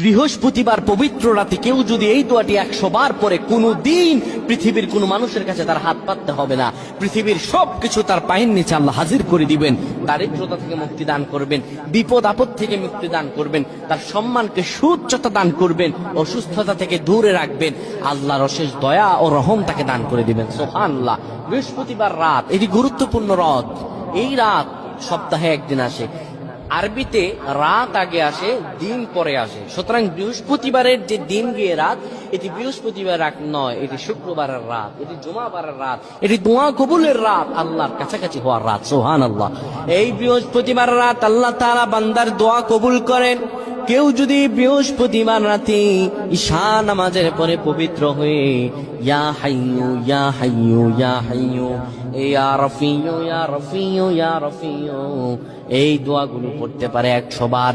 বৃহস্পতিবার পবিত্র রাতে কেউ যদি এই দোয়াটি 100 বার পরে কোনদিন পৃথিবীর কোন মানুষের কাছে তার হাত পাততে হবে না। পৃথিবীর সবকিছু তার পায়ের নিচে আল্লাহ হাজির করে দিবেন। দারিদ্রতা থেকে মুক্তি দান করবেন, বিপদ আপদ থেকে মুক্তি দান করবেন, তার সম্মানকে সুউচ্চতা দান করবেন, অসুস্থতা থেকে দূরে রাখবেন। আল্লাহর অশেষ দয়া ও রহম তাকে দান করে দিবেন। সুবহানাল্লাহ। বৃহস্পতিবার রাত এটি গুরুত্বপূর্ণ রাত। এই রাত সপ্তাহে একদিন আসে। আরবিতে রাত আগে আসে, দিন পরে আসে। সুতরাং বৃহস্পতিবারের যে দিন গিয়ে রাত, এটি বৃহস্পতিবার রাত নয়, এটি শুক্রবারের রাত, এটি জুমাবারের রাত, এটি দোয়া কবুলের রাত, আল্লাহর কাছাকাছি হওয়ার রাত। সুবহানাল্লাহ। এই বৃহস্পতিবার রাত আল্লাহ তাআলা বান্দার দোয়া কবুল করেন। কেউ যদি বৃহস্পতিবার রাতে ঈশা নামাজের পরে পবিত্র হয়ে ইয়া হাইয়ু ইয়া হাইয়ু ইয়া হাইয়ু ইয়া রফিয়ু ইয়া রফিয়ু ইয়া রফিয়ু এই দোয়াগুলো পড়তে পারে 100 বার,